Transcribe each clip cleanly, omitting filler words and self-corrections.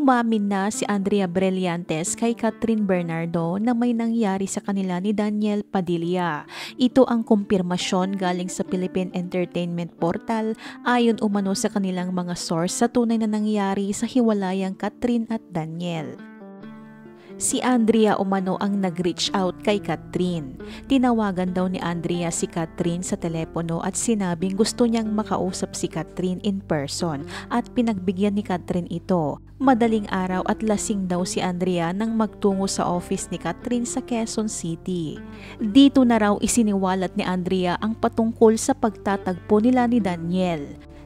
Umamin na si Andrea Brillantes kay Catherine Bernardo na may nangyari sa kanila ni Daniel Padilla. Ito ang kumpirmasyon galing sa Philippine Entertainment Portal ayon umano sa kanilang mga source sa tunay na nangyari sa hiwalayang Catherine at Daniel. Si Andrea umano ang nag-reach out kay Catherine. Tinawagan daw ni Andrea si Catherine sa telepono at sinabing gusto niyang makausap si Catherine in person at pinagbigyan ni Catherine ito. Madaling araw at lasing daw si Andrea nang magtungo sa office ni Catherine sa Quezon City. Dito na raw isiniwalat ni Andrea ang patungkol sa pagtatagpo nila ni Daniel.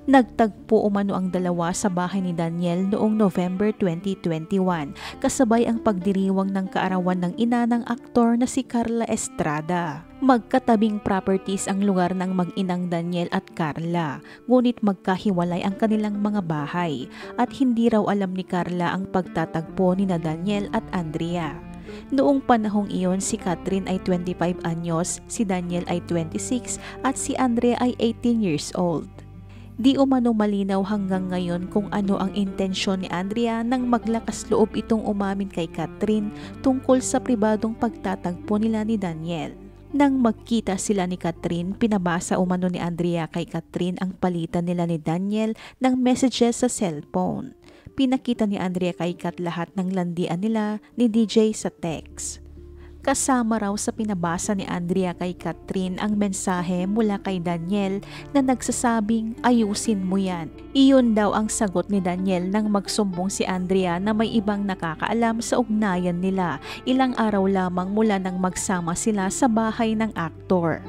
Nagtagpo umano ang dalawa sa bahay ni Daniel noong November 2021 kasabay ang pagdiriwang ng kaarawan ng ina ng aktor na si Carla Estrada. Magkatabing properties ang lugar ng mag-inang Daniel at Carla, ngunit magkahiwalay ang kanilang mga bahay at hindi raw alam ni Carla ang pagtatagpo ni na Daniel at Andrea. Noong panahong iyon si Catherine ay 25 anyos, si Daniel ay 26 at si Andrea ay 18 years old. Di umano malinaw hanggang ngayon kung ano ang intensyon ni Andrea nang maglakas loob itong umamin kay Catherine tungkol sa pribadong pagtatagpo nila ni Daniel. Nang magkita sila ni Catherine, pinabasa umano ni Andrea kay Catherine ang palitan nila ni Daniel ng messages sa cellphone. Pinakita ni Andrea kay Kat lahat ng landian nila ni DJ sa text. Kasama raw sa pinabasa ni Andrea kay Catherine ang mensahe mula kay Daniel na nagsasabing ayusin mo yan. Iyon daw ang sagot ni Daniel nang magsumbong si Andrea na may ibang nakakaalam sa ugnayan nila ilang araw lamang mula nang magsama sila sa bahay ng aktor.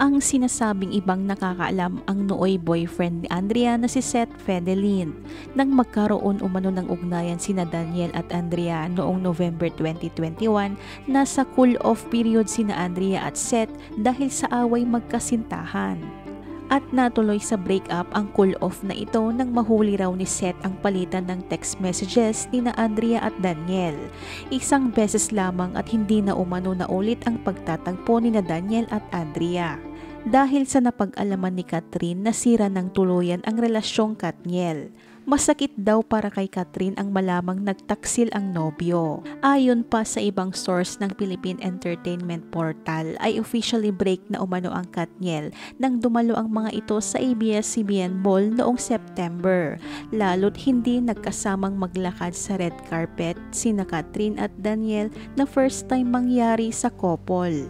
Ang sinasabing ibang nakakaalam ang nooy boyfriend ni Andrea na si Seth Fedelin. Nang magkaroon umano ng ugnayan sina Daniel at Andrea noong November 2021, nasa cool-off period sina Andrea at Seth dahil sa away magkasintahan. At natuloy sa breakup ang cool-off na ito nang mahuli raw ni Seth ang palitan ng text messages ni na Andrea at Daniel. Isang beses lamang at hindi na umano na ulit ang pagtatagpo ni na Daniel at Andrea. Dahil sa napag-alaman ni Catherine, nasira ng tuluyan ang relasyong Katniel. Masakit daw para kay Catherine ang malamang nagtaksil ang nobyo. Ayon pa sa ibang source ng Philippine Entertainment Portal ay officially break na umano ang Katniel nang dumalo ang mga ito sa ABS-CBN Mall noong September. Lalo't hindi nagkasamang maglakad sa red carpet sina Catherine at Daniel na first time mangyari sa couple.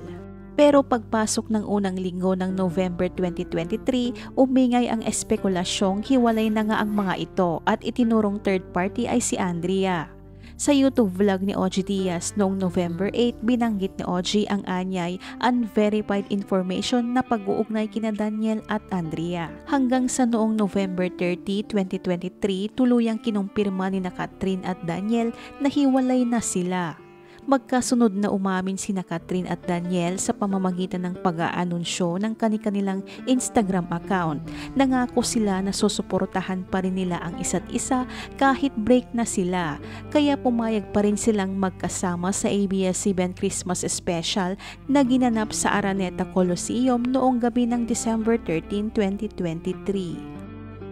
Pero pagpasok ng unang linggo ng November 2023, umingay ang espekulasyong hiwalay na nga ang mga ito at itinurong third party ay si Andrea. Sa YouTube vlog ni OG Diaz noong November 8, binanggit ni OG ang anyay unverified information na pag-uugnay kina Daniel at Andrea. Hanggang sa noong November 30, 2023, tuluyang kinumpirma ni na Catherine at Daniel na hiwalay na sila. Magkasunod na umamin sina Catherine at Daniel sa pamamagitan ng pag-aanunsyo ng kanilang Instagram account. Nangako sila na susuportahan pa rin nila ang isa't isa kahit break na sila. Kaya pumayag pa rin silang magkasama sa ABS-CBN Christmas Special na ginanap sa Araneta Coliseum noong gabi ng December 13, 2023.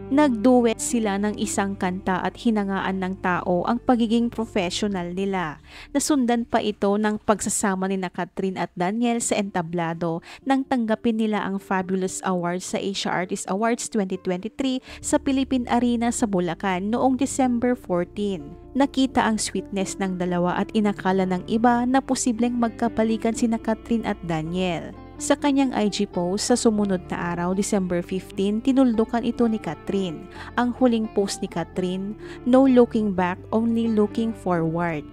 Nagduet sila ng isang kanta at hinangaan ng tao ang pagiging professional nila. Nasundan pa ito ng pagsasama ni na Catherine at Daniel sa entablado nang tanggapin nila ang Fabulous Awards sa Asia Artist Awards 2023 sa Philippine Arena sa Bulacan noong December 14. Nakita ang sweetness ng dalawa at inakala ng iba na posibleng magkabalikan sina Catherine at Daniel. Sa kanyang IG post sa sumunod na araw, December 15, tinuldukan ito ni Catherine. Ang huling post ni Catherine, "No looking back, only looking forward."